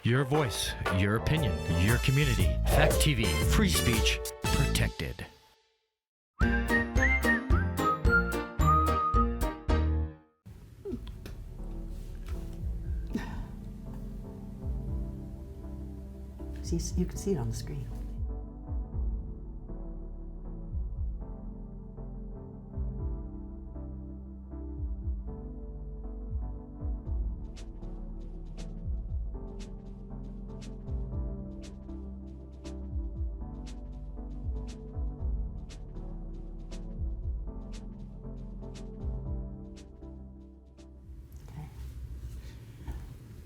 Your voice, your opinion, your community. Fact TV, free speech, protected. See, you can see it on the screen.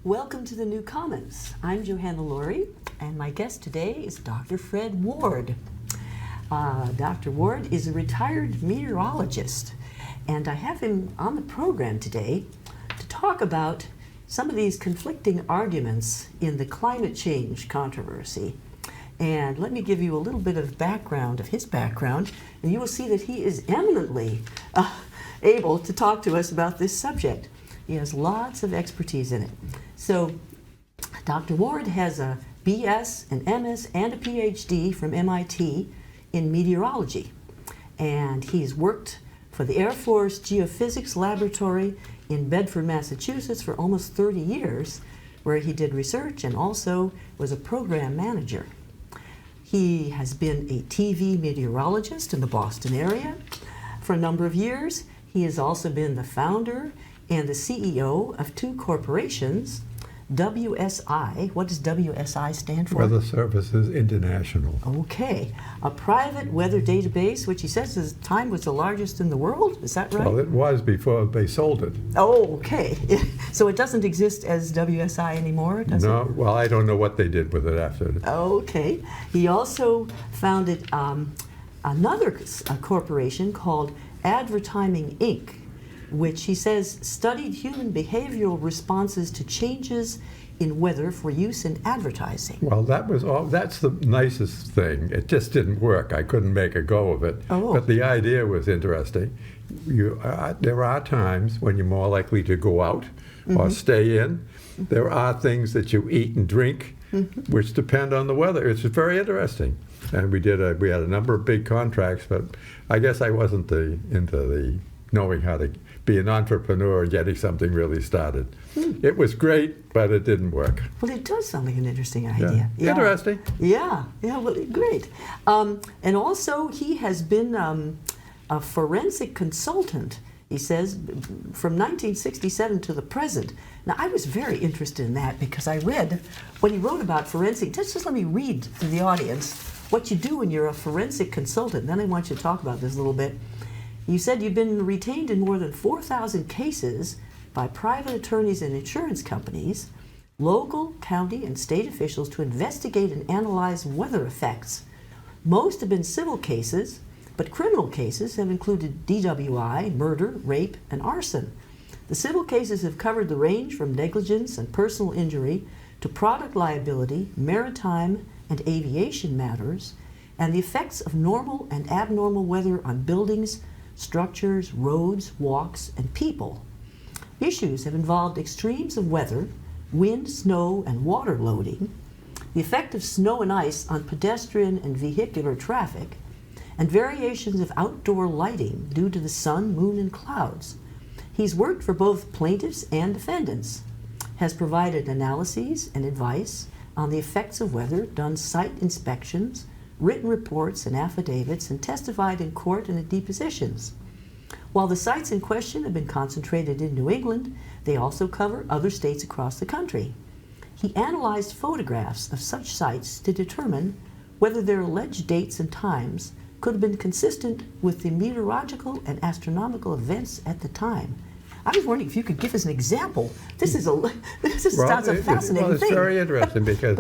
Welcome to the New Commons. I'm Johanna Laurie, and my guest today is Dr. Fred Ward. Dr. Ward is a retired meteorologist, and I have him on the program today to talk about some of these conflicting arguments in the climate change controversy. And let me give you a little bit of background, of his background, and you will see that he is eminently able to talk to us about this subject. He has lots of expertise in it. So, Dr. Ward has a BS, an MS, and a PhD from MIT in meteorology. And he's worked for the Air Force Geophysics Laboratory in Bedford, Massachusetts for almost 30 years, where he did research and also was a program manager. He has been a TV meteorologist in the Boston area for a number of years. He has also been the founder and the CEO of two corporations, WSI. What does WSI stand for? Weather Services International. Okay. A private weather database, which he says at the time was the largest in the world. Is that right? Well, it was before they sold it. Oh, okay. So it doesn't exist as WSI anymore, does it? No, well, I don't know what they did with it after. Okay. He also founded another corporation called Advertiming Inc., which he says studied human behavioral responses to changes in weather for use in advertising. Well, that's the nicest thing. It just didn't work. I couldn't make a go of it. Oh. But the idea was interesting. There are times when you're more likely to go out or stay in. There are things that you eat and drink which depend on the weather. It's very interesting. And we had a number of big contracts, but I guess I wasn't into the knowing how to be an entrepreneur and getting something really started. It was great, but it didn't work. Well, it does sound like an interesting idea. Yeah. Interesting. Yeah, well, great. And also, he has been a forensic consultant, he says, from 1967 to the present. Now, I was very interested in that because I read what he wrote about forensic. Just let me read to the audience what you do when you're a forensic consultant. Then I want you to talk about this a little bit. You said you've been retained in more than 4,000 cases by private attorneys and insurance companies, local, county, and state officials to investigate and analyze weather effects. Most have been civil cases, but criminal cases have included DWI, murder, rape, and arson. The civil cases have covered the range from negligence and personal injury to product liability, maritime and aviation matters, and the effects of normal and abnormal weather on buildings, structures, roads, walks, and people. Issues have involved extremes of weather, wind, snow, and water loading, the effect of snow and ice on pedestrian and vehicular traffic, and variations of outdoor lighting due to the sun, moon, and clouds. He's worked for both plaintiffs and defendants, has provided analyses and advice on the effects of weather, done site inspections, written reports and affidavits, and testified in court and at depositions. While the sites in question have been concentrated in New England, they also cover other states across the country. He analyzed photographs of such sites to determine whether their alleged dates and times could have been consistent with the meteorological and astronomical events at the time. I was wondering if you could give us an example. This sounds a fascinating thing. Well, it's very interesting because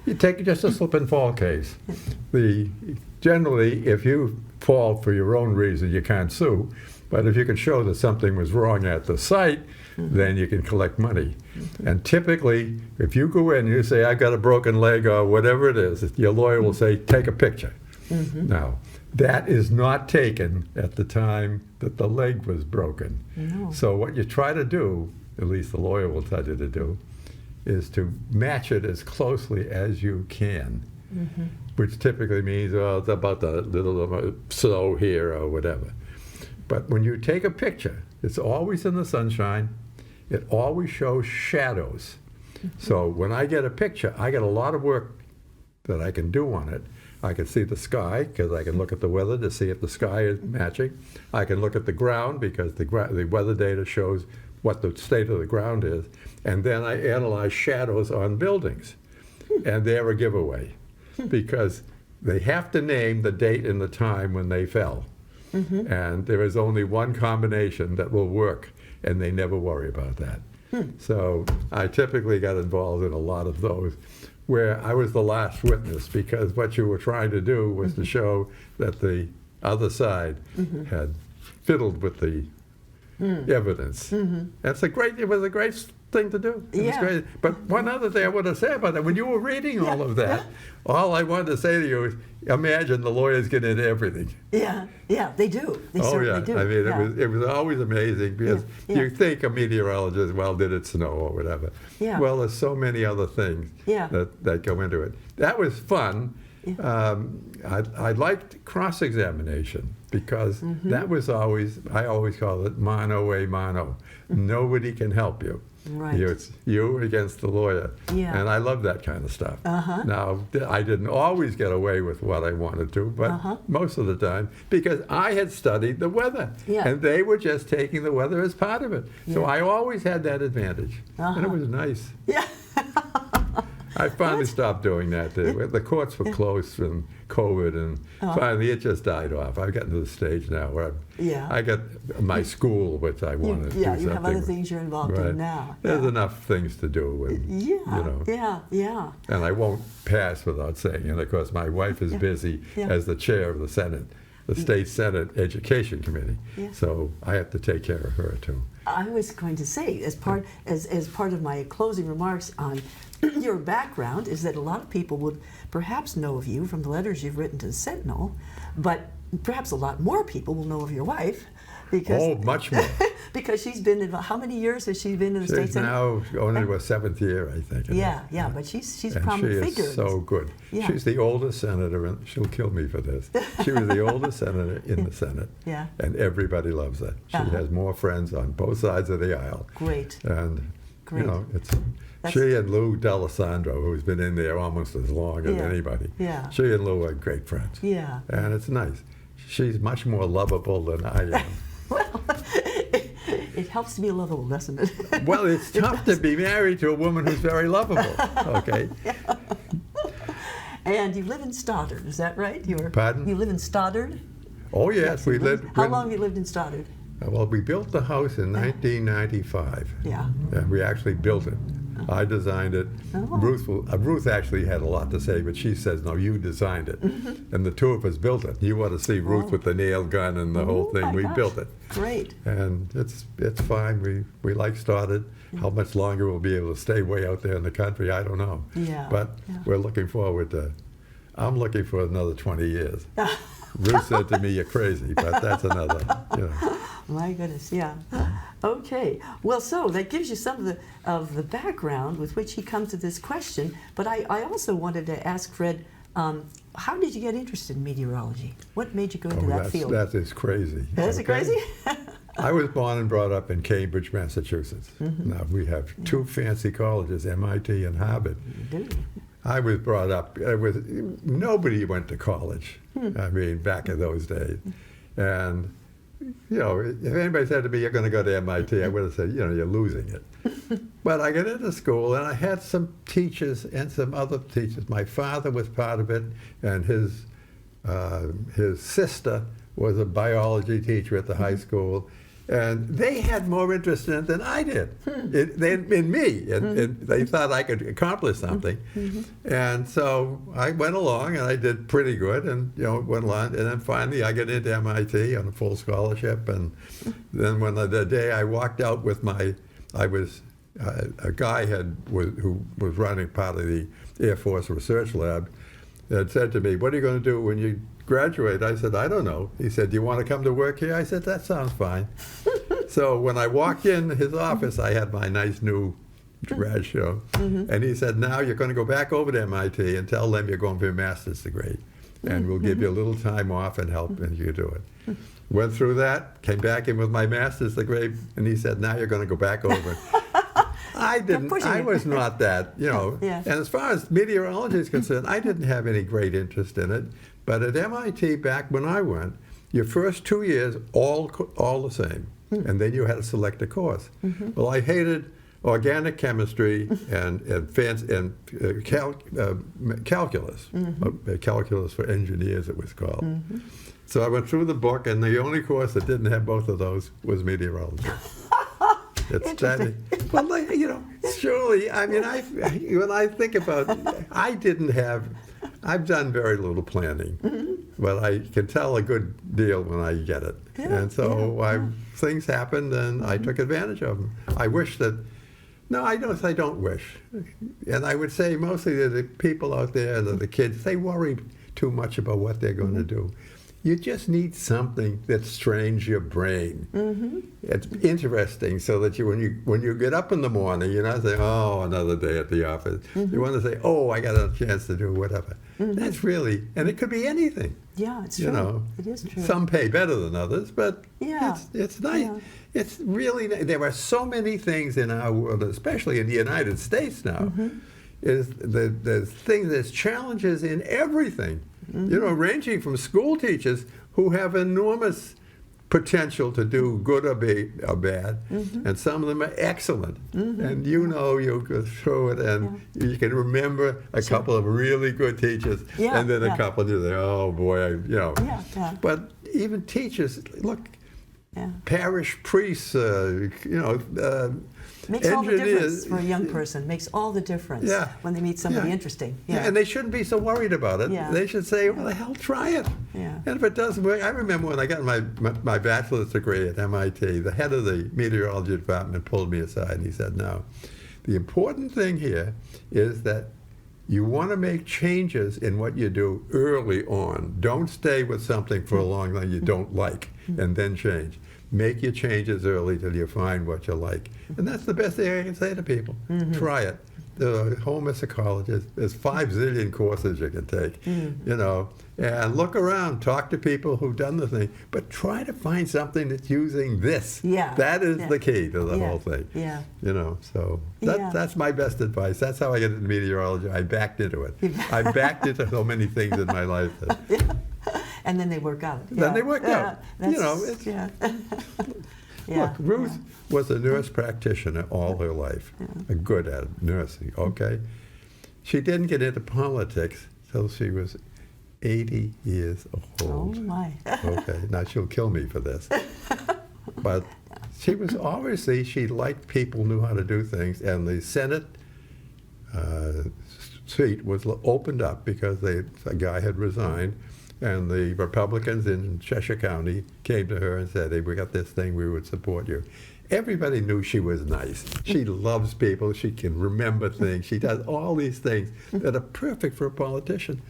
you take just a slip and fall case. Generally, if you fall for your own reason, you can't sue. But if you can show that something was wrong at the site, then you can collect money. And typically, if you go in and you say, I got a broken leg or whatever it is, your lawyer will say, take a picture. Now, that is not taken at the time that the leg was broken. No. So what you try to do, at least the lawyer will tell you to do, is to match it as closely as you can, which typically means, well, it's about the little snow here or whatever. But when you take a picture, it's always in the sunshine. It always shows shadows. So when I get a picture, I get a lot of work that I can do on it. I can see the sky because I can look at the weather to see if the sky is matching. I can look at the ground because the weather data shows what the state of the ground is. And then I analyze shadows on buildings. And they're a giveaway because they have to name the date and the time when they fell. And there is only one combination that will work, and they never worry about that. So I typically got involved in a lot of those where I was the last witness because what you were trying to do was to show that the other side had fiddled with the evidence. It was a great thing to do. It was great. But one other thing I want to say about that, when you were reading all of that, all I wanted to say to you is, imagine the lawyers get into everything. Yeah, they do. They certainly do. I mean, it was always amazing because you think a meteorologist, well, did it snow or whatever? Well, there's so many other things that go into it. That was fun. I liked cross-examination because that was always, I always call it mano a mano. Nobody can help you. Right. It's you against the lawyer. And I love that kind of stuff. Now, I didn't always get away with what I wanted to, but most of the time, because I had studied the weather. And they were just taking the weather as part of it. So I always had that advantage. And it was nice. I finally stopped doing that. The courts were closed from COVID, and finally it just died off. I've gotten to the stage now where I got my school, which I want to do something. You have other things you're involved in now. There's enough things to do. And, And I won't pass without saying, and of course my wife is busy as the chair of the Senate, the State Senate Education Committee. So I have to take care of her too. I was going to say, as part of my closing remarks on your background, is that a lot of people would perhaps know of you from the letters you've written to the Sentinel, but perhaps a lot more people will know of your wife because much more. Because she's been in, how many years has she been in the State Senate? She's now going into her 7th year, I think. But she's a prominent figure. She is so good. She's the oldest senator, and she'll kill me for this. She was the oldest senator in the Senate, and everybody loves her. She has more friends on both sides of the aisle. Great. And she and Lou D'Alessandro, who's been in there almost as long as anybody. She and Lou are great friends. And it's nice. She's much more lovable than I am. Well, it helps to be lovable, doesn't it? Well, it's tough to be married to a woman who's very lovable, okay? And you live in Stoddard, is that right? Pardon? You live in Stoddard? Oh, yes, we lived. How long have you lived in Stoddard? Well, we built the house in 1995. And we actually built it. I designed it. Ruth actually had a lot to say, but she says, no, you designed it. And the two of us built it. You want to see Ruth with the nail gun and the whole thing. We built it. Great. And it's fine. We like Stoddard. How much longer we'll be able to stay way out there in the country, I don't know. But we're looking forward to, I'm looking for another 20 years. Ruth said to me, you're crazy, but that's another, My goodness, Okay, well, so that gives you some of the background with which he comes to this question. But I also wanted to ask Fred, how did you get interested in meteorology? What made you go into that field? That is crazy. Is it crazy? I was born and brought up in Cambridge, Massachusetts. Now, we have two fancy colleges, MIT and Harvard. You do. I was brought up, nobody went to college, I mean, back in those days. And, if anybody said to me, you're going to go to MIT, I would have said, you're losing it. But I got into school, and I had some teachers and some other teachers. My father was part of it, and his sister was a biology teacher at the high school. And they had more interest in it than I did, in me, and they thought I could accomplish something. And so I went along, and I did pretty good, and went along, and then finally I got into MIT on a full scholarship. And then when the day I walked out with a guy who was running part of the Air Force Research Lab, had said to me, "What are you going to do when you graduate?" I said, "I don't know." He said, "Do you want to come to work here?" I said, "That sounds fine." So when I walked in his office, I had my nice new grad show. And he said, now you're going to go back over to MIT and tell them you're going for your master's degree. And we'll give you a little time off and help, and you do it. Went through that, came back in with my master's degree, and he said, now you're going to go back over. I was not that, Yeah. And as far as meteorology is concerned, I didn't have any great interest in it. But at MIT, back when I went, your first 2 years, all the same. And then you had to select a course. Well, I hated organic chemistry and calculus. Calculus for engineers, it was called. So I went through the book, and the only course that didn't have both of those was meteorology. It's that, well, surely, I mean, when I think about, I've done very little planning, but I can tell a good deal when I get it. And so things happened, and I took advantage of them. I wish that, no, I don't wish. And I would say mostly that the people out there, the kids, they worry too much about what they're going to do. You just need something that strains your brain. It's interesting, so that when you get up in the morning, you're not saying, oh, another day at the office. You want to say, oh, I got a chance to do whatever. That's really, and it could be anything. Yeah, it's true. It is true. Some pay better than others, but it's nice. Yeah. It's really, there are so many things in our world, especially in the United States now, there's challenges in everything. Ranging from school teachers who have enormous potential to do good or bad, and some of them are excellent. And you go through it, and you can remember a couple of really good teachers, and then a couple you say, oh boy, But even teachers, look, parish priests, makes all the difference for a young person. Makes all the difference when they meet somebody interesting. And they shouldn't be so worried about it. They should say, well, the hell, try it. And if it doesn't work, I remember when I got my bachelor's degree at MIT, the head of the meteorology department pulled me aside, and he said, no, the important thing here is that you want to make changes in what you do early on. Don't stay with something for a long time you don't like and then change. Make your changes early till you find what you like. And that's the best thing I can say to people. Try it. The whole list of colleges, there's 5 zillion courses you can take, and look around, talk to people who've done the thing, but try to find something that's using this. That is the key to the whole thing. So that's my best advice. That's how I get into meteorology. I backed into it. I backed into so many things in my life. And then they work out. Then they work out. Look, Ruth was a nurse practitioner all her life, good at nursing, okay? She didn't get into politics till she was 80 years old. Oh, my. Okay, now she'll kill me for this. But she was obviously, she liked people knew how to do things, and the Senate seat was opened up because a guy had resigned. And the Republicans in Cheshire County came to her and said, hey, we got this thing, we would support you. Everybody knew she was nice. She loves people, she can remember things, she does all these things that are perfect for a politician.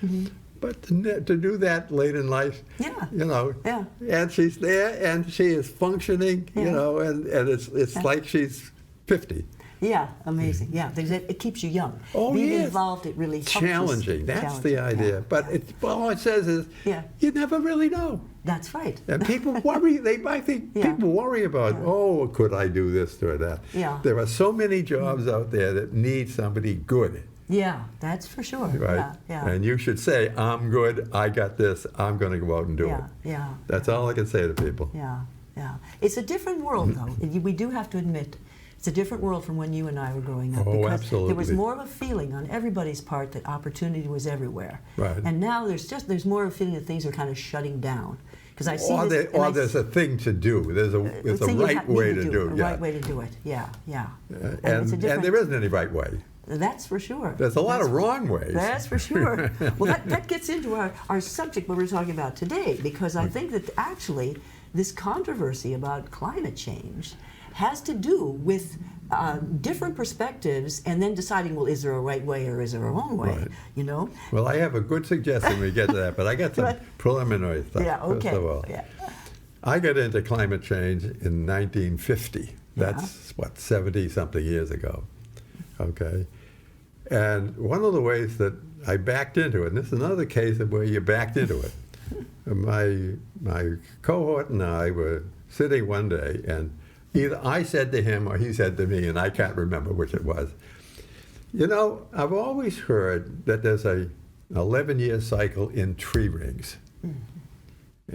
But to do that late in life, and she's there and she is functioning, and it's like she's 50. Yeah, amazing. Yeah, it keeps you young. Oh, Being involved, it really helps. Challenging. That's the idea. But all it says is, you never really know. That's right. And people worry. I think people worry about, oh, could I do this or that? There are so many jobs out there that need somebody good. Yeah, that's for sure. Right. And you should say, I'm good. I got this. I'm going to go out and do it. That's all I can say to people. It's a different world, though. We do have to admit. It's a different world from when you and I were growing up. Oh, because absolutely. There was more of a feeling on everybody's part that opportunity was everywhere. Right. And now there's more of a feeling that things are kind of shutting down. Because I see there's a thing to do. There's a right way to do it. A right way to do it. And there isn't any right way. That's for sure. There's a lot of wrong ways. That's for sure. Well, that gets into our subject what we're talking about today, because I think that actually this controversy about climate change has to do with different perspectives, and then deciding, well, is there a right way or is there a wrong way? Right. Well, I have a good suggestion when we get to that, but I got some preliminary stuff. Okay. First of all, I got into climate change in 1950. That's 70-something years ago. okay? And one of the ways that I backed into it, and this is another case of where you backed into it. My cohort and I were sitting one day, and either I said to him or he said to me, and I can't remember which it was, you know, I've always heard that there's an 11-year cycle in tree rings.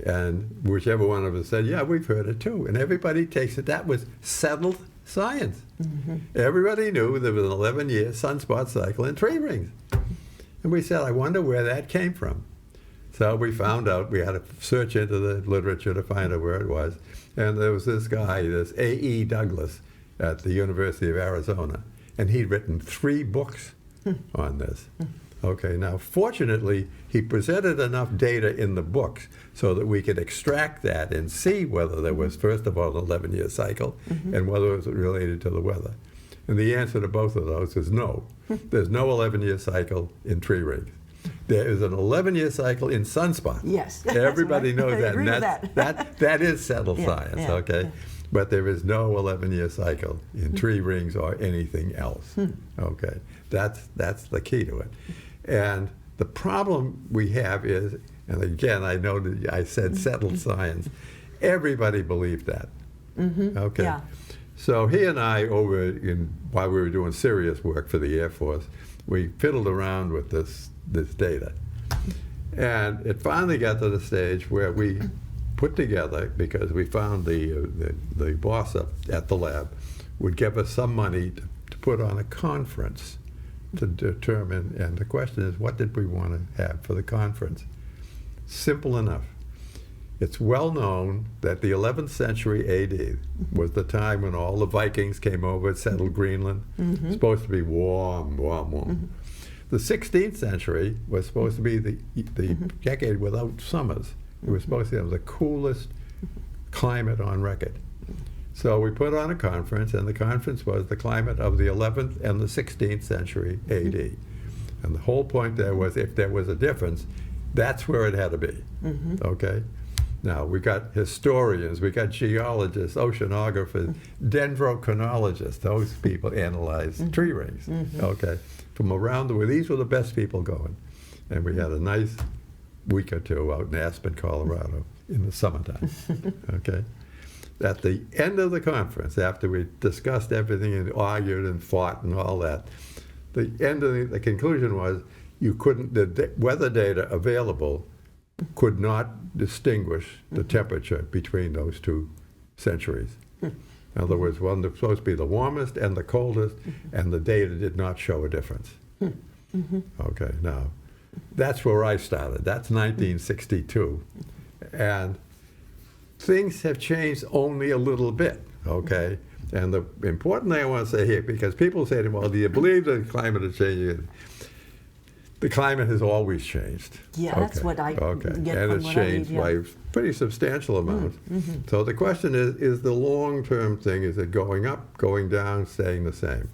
And whichever one of us said, yeah, we've heard it too. And everybody takes it. That was settled science. Everybody knew there was an 11-year sunspot cycle in tree rings. And we said, I wonder where that came from. So we found out, we had to search into the literature to find out where it was. And there was this guy, this A.E. Douglas at the University of Arizona. And he'd written 3 books on this. Okay, now fortunately, he presented enough data in the books so that we could extract that and see whether there was, first of all, an 11-year cycle and whether it was related to the weather. And the answer to both of those is no. There's no 11-year cycle in tree rings. There is an 11-year cycle in sunspots. Yes. Everybody knows I that. agree And with that is settled science, yeah, okay? yeah. But there is no 11-year cycle in tree rings or anything else, okay? That's the key to it. And the problem we have is, and again, I know that I said settled science, everybody believed that, okay? Yeah. So he and I, while we were doing serious work for the Air Force, we fiddled around with this data. And it finally got to the stage where we put together, because we found the boss up at the lab would give us some money to put on a conference to determine, and the question is, what did we want to have for the conference? Simple enough. It's well known that the 11th century AD was the time when all the Vikings came over and settled Greenland. It's supposed to be warm. The 16th century was supposed to be the decade without summers. It was supposed to have the coolest climate on record. So we put on a conference, and the conference was the climate of the 11th and the 16th century AD. And the whole point there was, if there was a difference, that's where it had to be, okay? Now, we got historians, we got geologists, oceanographers, dendrochronologists. Those people analyze tree rings, okay, from around the world. These were the best people going. And we had a nice week or two out in Aspen, Colorado in the summertime, okay? At the end of the conference, after we discussed everything and argued and fought and all that, the end of the conclusion was the weather data available could not distinguish the temperature between those 2 centuries. In other words, one was supposed to be the warmest and the coldest, and the data did not show a difference. Okay, now, that's where I started. That's 1962. And things have changed only a little bit, okay? And the important thing I want to say here, because people say to me, well, do you believe the climate is changing? The climate has always changed. Yeah, that's what I get and from it's what changed I read, by pretty substantial amounts. So the question is the long-term thing, is it going up, going down, staying the same?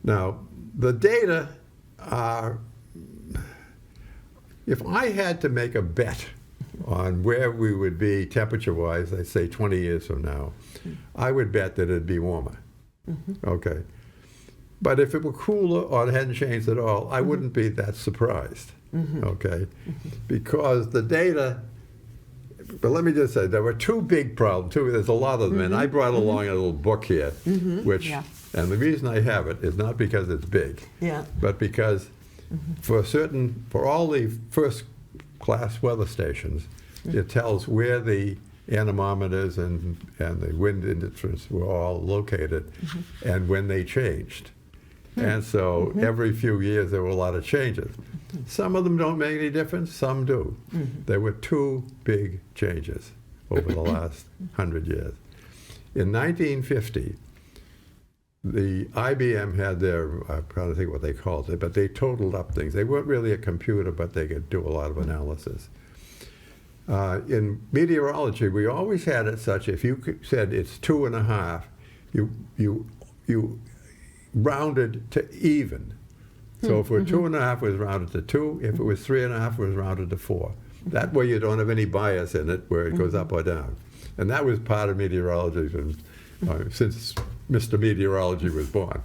Now, the data are, if I had to make a bet on where we would be temperature-wise, let's say 20 years from now, I would bet that it'd be warmer, okay? But if it were cooler or it hadn't changed at all, I wouldn't be that surprised, okay? Because the data, but let me just say, there were 2 big problems, there's a lot of them, and I brought along a little book here, which, and the reason I have it is not because it's big, but because for all the first-class weather stations, it tells where the anemometers and the wind indicators were all located and when they changed. And so every few years there were a lot of changes. Some of them don't make any difference, some do. There were 2 big changes over the last 100 years. In 1950, the IBM had their, I'm trying to think what they called it, but they totaled up things. They weren't really a computer, but they could do a lot of analysis. In meteorology, we always had it such, if you said it's 2.5, you rounded to even. So if we're 2.5, it was rounded to 2. If it was 3.5, it was rounded to 4. That way you don't have any bias in it where it goes up or down. And that was part of meteorology since Mr. Meteorology was born.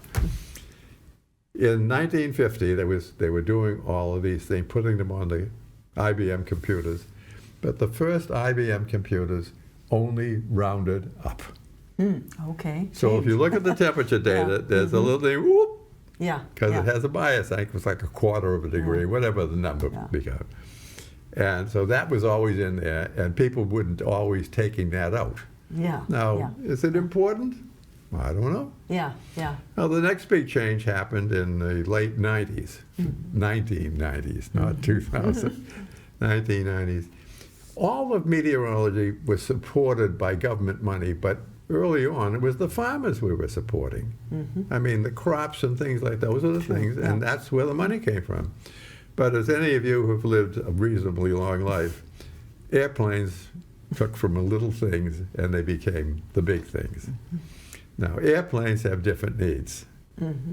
In 1950, they were doing all of these things, putting them on the IBM computers, but the first IBM computers only rounded up. Okay. So if you look at the temperature data, there's a little thing, whoop, because it has a bias. I think it was like a quarter of a degree, whatever the number becomes. And so that was always in there, and people wouldn't always taking that out. Now, is it important? I don't know. Now, the next big change happened in the late 90s, 1990s, not 2000, 1990s. All of meteorology was supported by government money, but early on, it was the farmers we were supporting. I mean, the crops and things like those are the things, and that's where the money came from. But as any of you who've lived a reasonably long life, airplanes took from the little things and they became the big things. Now, airplanes have different needs.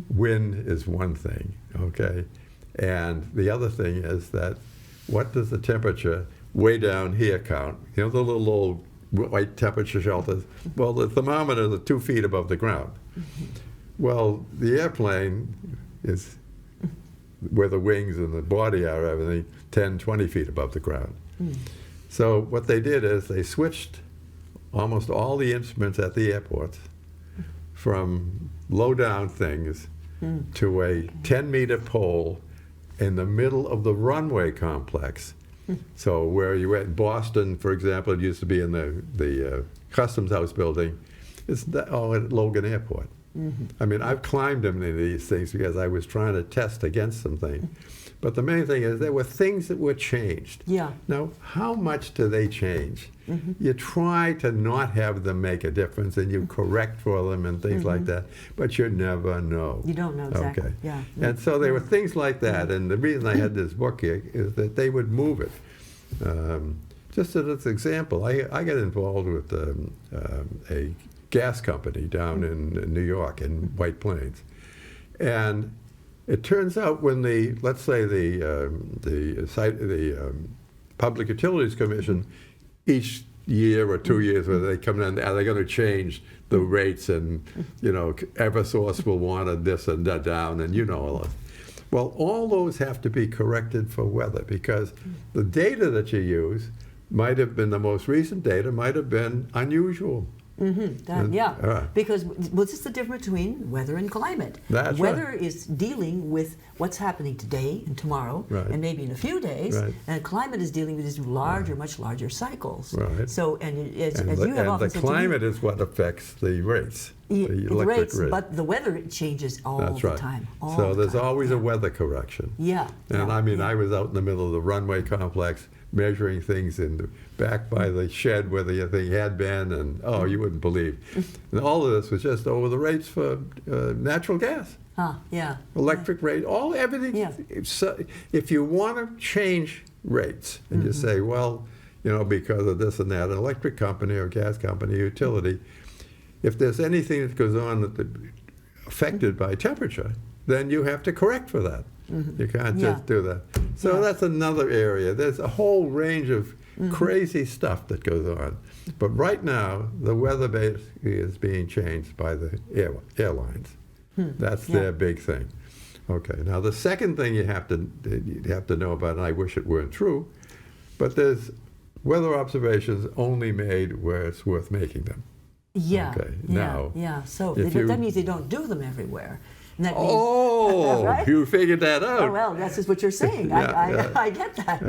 Wind is one thing, okay? And the other thing is that what does the temperature way down here count? You know the little old white temperature shelters? Well, the thermometers are 2 feet above the ground. Well, the airplane is where the wings and the body are, everything, 10, 20 feet above the ground. So what they did is they switched almost all the instruments at the airports from low-down things to a 10-meter pole in the middle of the runway complex. So where you were in Boston, for example, it used to be in the Customs House building. It's all at Logan Airport. I mean, I've climbed them in these things because I was trying to test against some things. But the main thing is there were things that were changed. Now, how much do they change? You try to not have them make a difference, and you correct for them and things like that, but you never know. You don't know exactly. Okay. And so there were things like that, and the reason I had this book here is that they would move it. Just as an example, I got involved with a gas company down in New York, in White Plains. And it turns out when let's say the Public Utilities Commission, each year or 2 years, where they come in, are they going to change the rates? And, you know, Eversource will want this and that down, and you know all that. Well, all those have to be corrected for weather, because the data that you use might have been, the most recent data might have been unusual. Because this is the difference between weather and climate. Weather is dealing with what's happening today and tomorrow, and maybe in a few days, and climate is dealing with these larger, much larger cycles. So, as you have often said, the climate is what affects the rates. The electric rates, but the weather changes all the time. So there's always a weather correction. And I mean, I was out in the middle of the runway complex measuring things back by the shed where the thing had been, and you wouldn't believe. And all of this was just over the rates for natural gas. Electric rate, everything. So if you want to change rates, and you say, well, you know, because of this and that, an electric company or gas company, utility, if there's anything that goes on that's affected by temperature, then you have to correct for that. You can't just do that. So that's another area. There's a whole range of crazy stuff that goes on. But right now, the weather basically is being changed by the airlines. That's their big thing. Okay. Now the second thing you have to know about, and I wish it weren't true, but there's weather observations only made where it's worth making them. Okay. Now, So that means they don't do them everywhere. And that means, right? You figured that out. Oh, well, that's just what you're saying. I get that.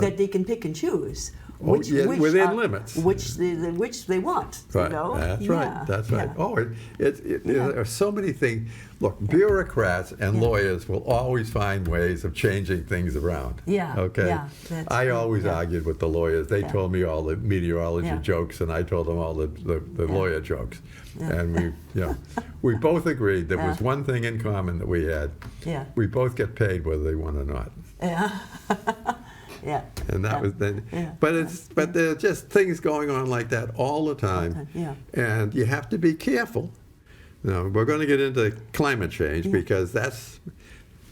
That they can pick and choose. Within limits. Which they want. Right. You know? That's right. That's right. Oh, there are so many things. Look, bureaucrats and lawyers will always find ways of changing things around. Okay. I always argued with the lawyers. They told me all the meteorology jokes, and I told them all the lawyer jokes. And we both agreed there was one thing in common that we had. We both get paid whether they want or not. And that was then. But there are just things going on like that all the time. And you have to be careful. Now, we're going to get into climate change because that's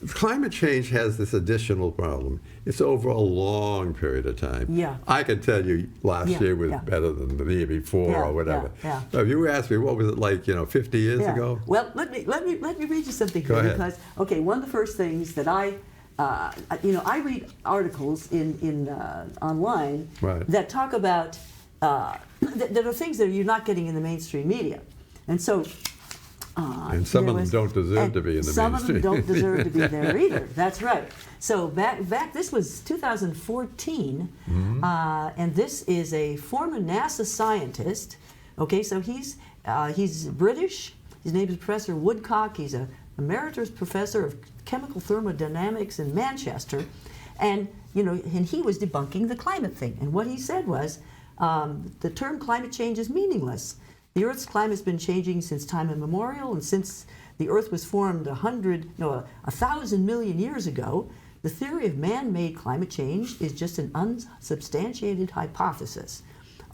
climate change has this additional problem. It's over a long period of time. Yeah. I can tell you last year was better than the year before or whatever. So if you asked me, what was it like, 50 years ago? Well, let me read you something Go here ahead. because one of the first things that I read articles in online that talk about that are things that you're not getting in the mainstream media, and so. And some of them don't deserve to be in the some mainstream. of them don't deserve to be there either. That's right. So back this was 2014, and this is a former NASA scientist. Okay, so he's British. His name is Professor Woodcock. He's a emeritus professor of chemical thermodynamics in Manchester, and he was debunking the climate thing. And what he said was, the term climate change is meaningless. The Earth's climate has been changing since time immemorial, and since the Earth was formed 1,000 million years ago, the theory of man-made climate change is just an unsubstantiated hypothesis.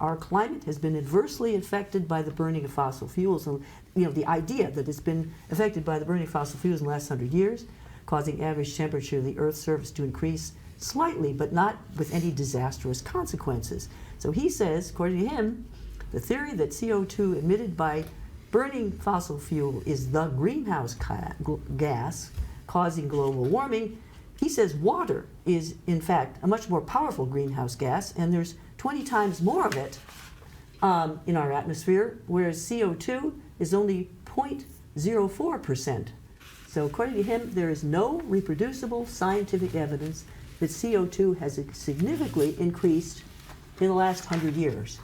Our climate has been adversely affected by the burning of fossil fuels. And, the idea that it's been affected by the burning of fossil fuels in the last 100 years, causing average temperature of the Earth's surface to increase slightly, but not with any disastrous consequences. So he says, according to him, the theory that CO2 emitted by burning fossil fuel is the greenhouse gas causing global warming. He says water is, in fact, a much more powerful greenhouse gas, and there's 20 times more of it in our atmosphere, whereas CO2 is only 0.04%. So according to him, there is no reproducible scientific evidence that CO2 has significantly increased in the last 100 years.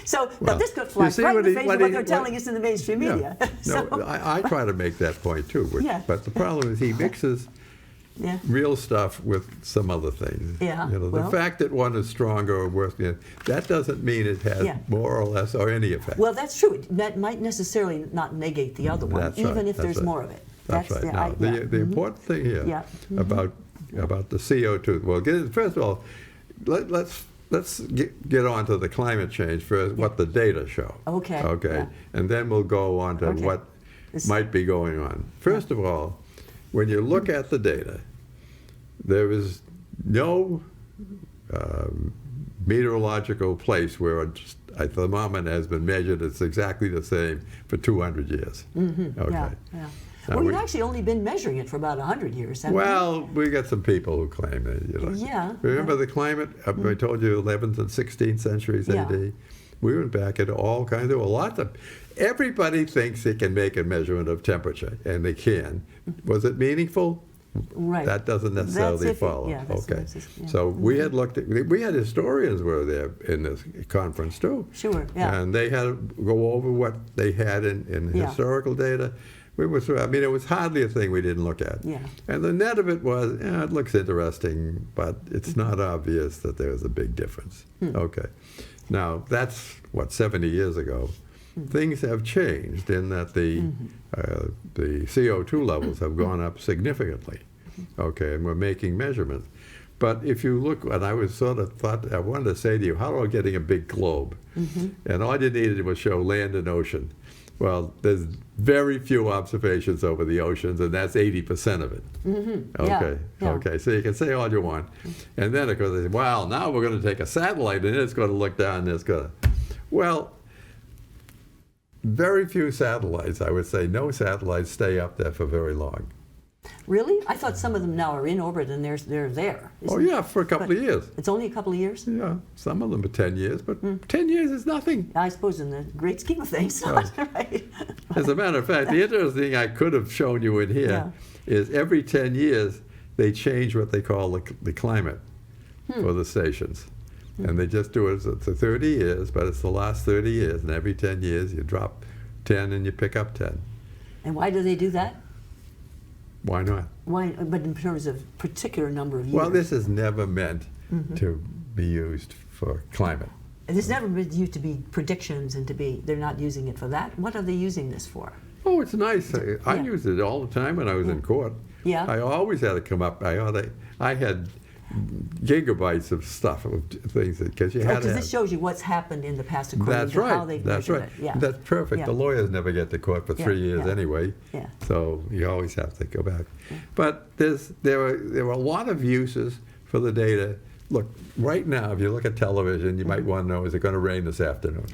So now this could fly right in the face of what they're telling us in the mainstream media. I try to make that point too, but the problem is he mixes real stuff with some other things. The fact that one is stronger or worse, that doesn't mean it has more or less or any effect. Well, that's true. That might necessarily not negate the other one, even if there's more of it. That's right. Now, the important thing here about the CO2. Well, first of all, let's get on to the climate change first, what the data show. Okay. Okay. And then we'll go on to what might be going on. First of all, when you look at the data, there is no meteorological place where a thermometer has been measured that's exactly the same for 200 years. Okay. Well, we've actually only been measuring it for about 100 years, haven't we got some people who claim that. Remember the climate? I told you 11th and 16th centuries AD? We went back into all kinds of, everybody thinks they can make a measurement of temperature, and they can. Was it meaningful? Right. That doesn't necessarily follow. So we had we had historians were there in this conference too. Sure, And they had to go over what they had in historical data. It was hardly a thing we didn't look at. And the net of it was, it looks interesting, but it's not obvious that there's a big difference. Okay. Now, that's, 70 years ago. Things have changed in that the CO2 levels have gone up significantly. Okay, and we're making measurements. But if you look, and I wanted to say to you, how about getting a big globe? And all you needed was show land and ocean. Well, there's very few observations over the oceans, and that's 80% of it. Okay, so you can say all you want. And then, of course, they say, well, now we're going to take a satellite, and it's going to look down, and it's going to... Well, very few satellites, I would say no satellites stay up there for very long. Really? I thought some of them now are in orbit and they're there. For a couple of years. It's only a couple of years? Yeah, some of them are 10 years, but 10 years is nothing. I suppose in the great scheme of things. Right. As a matter of fact, the interesting thing I could have shown you in here is every 10 years they change what they call the climate for the stations. And they just do it for 30 years, but it's the last 30 years, and every 10 years you drop 10 and you pick up 10. And why do they do that? Why not? Why? But in terms of particular number of years. Well, this is never meant to be used for climate. This never been used to be predictions and they're not using it for that. What are they using this for? Oh, it's nice. I used it all the time when I was in court. I always had to come up. I had gigabytes of stuff, of things, because you had to Because have. this shows you what's happened in the past according That's to right. how they've That's measured right. it. Yeah. That's perfect. Yeah. The lawyers never get to court for 3 years yeah. anyway. Yeah. So you always have to go back. But there are a lot of uses for the data. Look, right now, if you look at television, you might want to know, is it going to rain this afternoon?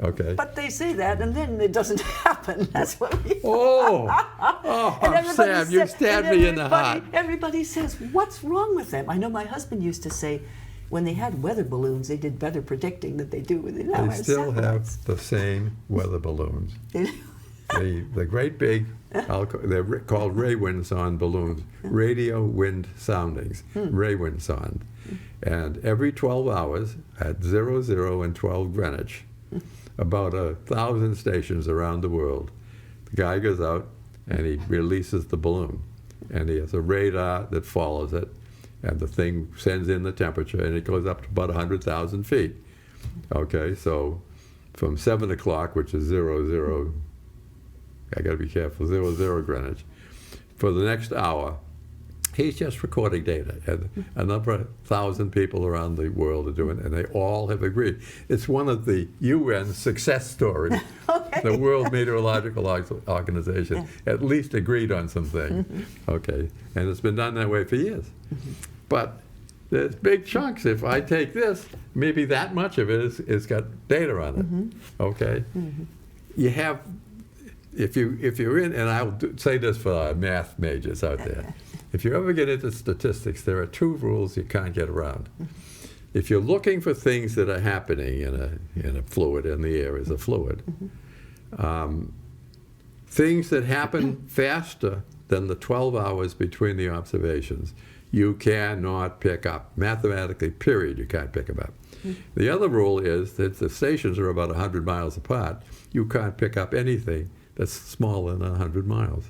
Okay. But they say that, and then it doesn't happen. That's what we. Oh, And everybody Sam, you says- stabbed and me in the heart. Everybody says, "What's wrong with them?" I know my husband used to say, when they had weather balloons, they did better predicting than they do with it now. They still have the same weather balloons. The great big, they're called ray winds-on balloons, radio wind soundings, ray winds-on. And every 12 hours at 00 and 12 Greenwich, about 1,000 stations around the world, the guy goes out and he releases the balloon. And he has a radar that follows it, and the thing sends in the temperature, and it goes up to about 100,000 feet. Okay, so from 7 o'clock, which is 00, I got to be careful, 00 Greenwich, for the next hour, he's just recording data. And a number of 1,000 people around the world are doing it, and they all have agreed. It's one of the UN success stories. Okay. The World Meteorological Organization at least agreed on some things. Okay, and it's been done that way for years. But there's big chunks. If I take this, maybe that much of it is got data on it. Okay, you have. If you're in, and I'll say this for our math majors out there, if you ever get into statistics, there are 2 rules you can't get around. If you're looking for things that are happening in a fluid, and the air is a fluid, things that happen faster than the 12 hours between the observations, you cannot pick up. Mathematically, period, you can't pick them up. The other rule is that the stations are about 100 miles apart. You can't pick up anything that's smaller than 100 miles.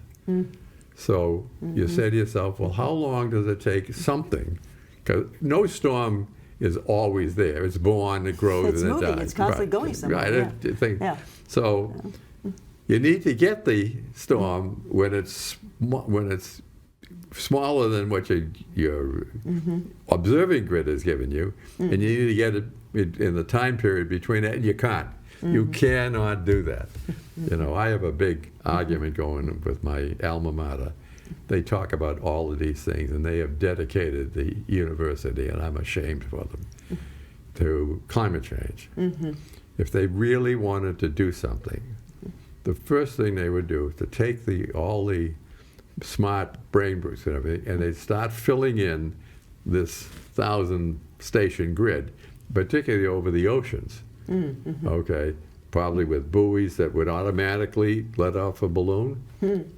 So you say to yourself, well, how long does it take something? Because no storm is always there. It's born, it grows, It's and it moving. dies. It's constantly going somewhere. Right. Yeah. So you need to get the storm when it's smaller than what your observing grid has given you, and you need to get it in the time period between it, and you can't. You cannot do that. You know, I have a big argument going with my alma mater. They talk about all of these things, and they have dedicated the university, and I'm ashamed for them, to climate change. If they really wanted to do something, the first thing they would do is to take all the smart brain brutes and everything, and they'd start filling in this 1,000-station grid, particularly over the oceans. Okay, probably with buoys that would automatically let off a balloon.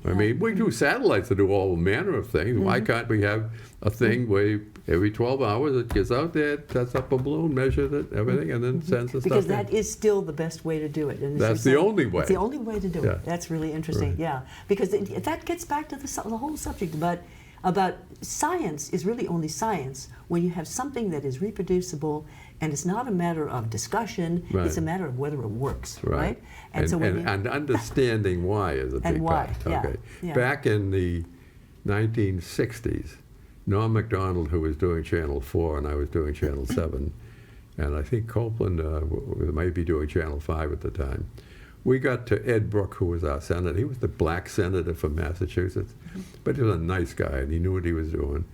I mean, we do satellites that do all manner of things. Why can't we have a thing where every 12 hours it gets out there, sets up a balloon, measures it, everything, and then sends the stuff Because in? that is still the best way to do it. And as That's you're the saying, only way. It's the only way to do Yeah. it. That's really interesting, Right. yeah. Because that gets back to the whole subject about science is really only science when you have something that is reproducible, and it's not a matter of discussion, Right. it's a matter of whether it works, right? And, so when and understanding why is a big why, part. yeah, Okay. yeah. Back in the 1960s, Norm MacDonald, who was doing Channel 4 and I was doing Channel 7, and I think Copeland might be doing Channel 5 at the time, we got to Ed Brooke, who was our senator. He was the black senator from Massachusetts, but he was a nice guy and he knew what he was doing.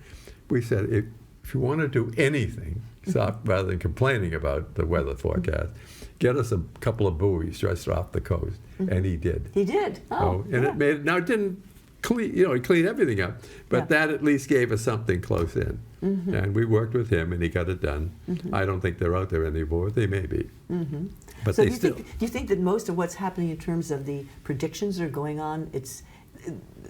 We said, if you want to do anything, stop rather than complaining about the weather forecast, get us a couple of buoys just off the coast. And he did. He did. Oh, And yeah. it made, now it didn't clean, he cleaned everything up, but Yeah. that at least gave us something close in. And we worked with him and he got it done. I don't think they're out there anymore. They may be. But So they do still. do you think that most of what's happening in terms of the predictions that are going on,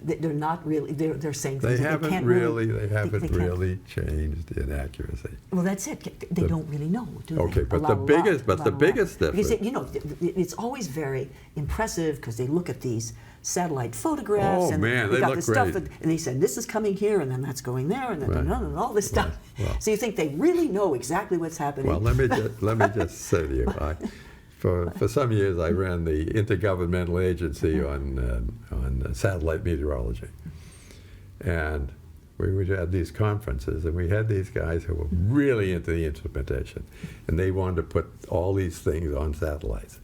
they're not really, they're saying They things that haven't can't really, they haven't can't- really changed in accuracy. Well, that's it. They don't really know, do they? Okay, but A the lot, biggest- a lot, but the a lot. biggest Because difference- it's always very impressive because they look at these satellite photographs Oh, and man, they they got look this stuff great. and they said this is coming here and then that's going there and then Right. and all this stuff. Well. So you think they really know exactly what's happening? Well, let me just say to you, for some years I ran the Intergovernmental Agency on satellite meteorology, and we would have these conferences, and we had these guys who were really into the instrumentation, and they wanted to put all these things on satellites.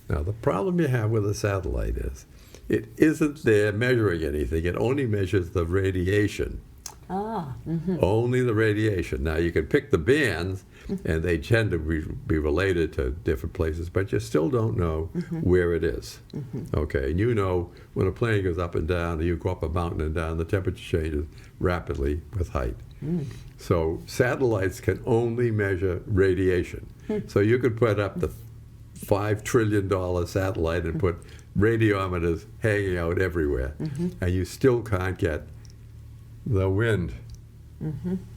Now, the problem you have with a satellite is it isn't there measuring anything. It only measures the radiation. Only the radiation. Now, you can pick the bands, and they tend to be related to different places, but you still don't know where it is. Okay, and you know when a plane goes up and down, or you go up a mountain and down, the temperature changes rapidly with height. So satellites can only measure radiation. So you could put up the $5 trillion satellite and put radiometers hanging out everywhere, and you still can't get the wind.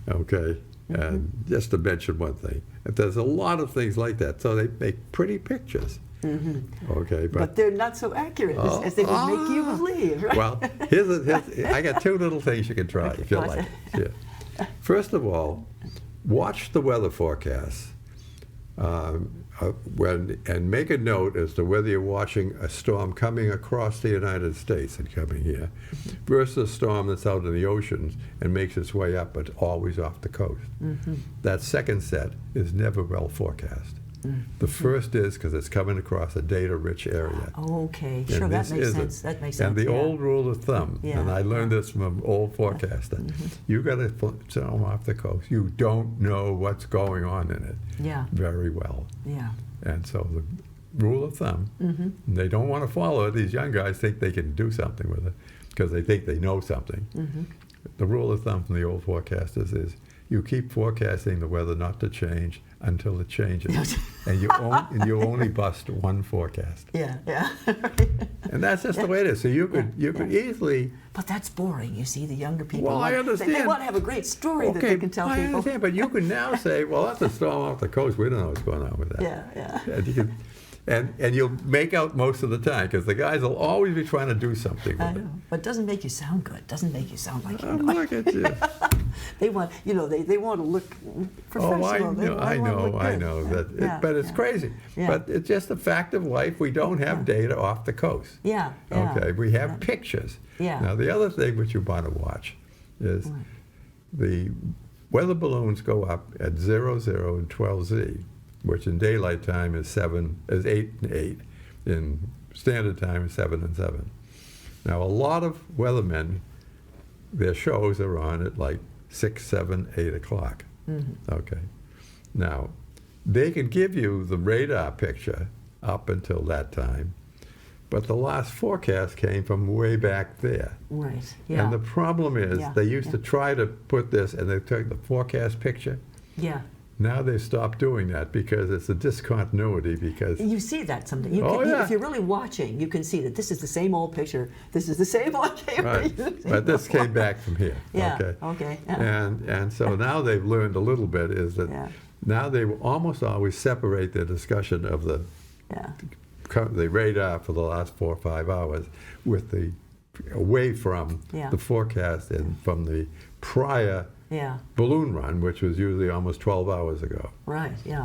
Okay, and just to mention one thing, there's a lot of things like that. So they make pretty pictures. Okay, but they're not so accurate as they would make you believe, right? Well, I got two little things you can try if you like. Yeah. First of all, watch the weather forecasts. And make a note as to whether you're watching a storm coming across the United States and coming here versus a storm that's out in the oceans and makes its way up but always off the coast. That second set is never well forecast. The first is because it's coming across a data-rich area. Okay, sure, that makes sense. That makes sense. And the old rule of thumb, and I learned this from an old forecaster, you got to storm off the coast. You don't know what's going on in it very well. And so the rule of thumb, they don't want to follow it. These young guys think they can do something with it because they think they know something. The rule of thumb from the old forecasters is you keep forecasting the weather not to change until it changes, and you only bust one forecast. And that's just the way it is. So you could easily. But that's boring. You see, the younger people. Well, I understand. They want to have a great story that they can tell people. I understand, but you can now say, well, that's a storm off the coast. We don't know what's going on with that. And you can, and you'll make out most of the time because the guys will always be trying to do something with it. But it doesn't make you sound good. It doesn't make you sound like you know. Look at you. They want, they want to look professional. I know that. But it's crazy. But it's just a fact of life. We don't have data off the coast. Okay, we have pictures. Now the other thing which you want to watch is the weather balloons go up at 00 and 12Z, which in daylight time is 8 and 8. In standard time is 7 and 7. Now a lot of weathermen, their shows are on at like 6, 7, 8 o'clock. Okay. Now, they can give you the radar picture up until that time, but the last forecast came from way back there. Right. And the problem is they used to try to put this, and they took the forecast picture. Now they stopped doing that because it's a discontinuity. Because you see that something. If you're really watching, you can see that this is the same old picture. This is the same old camera. But this came back from here. Okay. And so now they've learned a little bit is that now they will almost always separate their discussion of the radar for the last 4 or 5 hours with the away from the forecast and from the prior balloon run, which was usually almost 12 hours ago.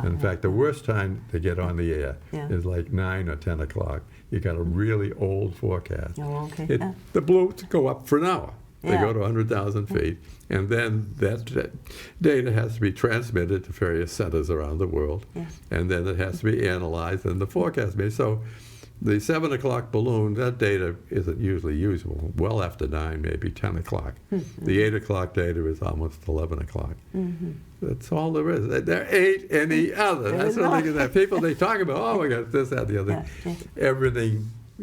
In fact, the worst time to get on the air is like 9 or 10 o'clock. You got a really old forecast. The balloons go up for an hour. They go to 100,000 feet, and then that data has to be transmitted to various centers around the world, and then it has to be analyzed, and the forecast made. So the 7 o'clock balloon, that data isn't usually usable. Well after 9, maybe 10 o'clock. The 8 o'clock data is almost 11 o'clock. That's all there is. There ain't any other. That's what they people, they talk about, oh my God, this, that, the other.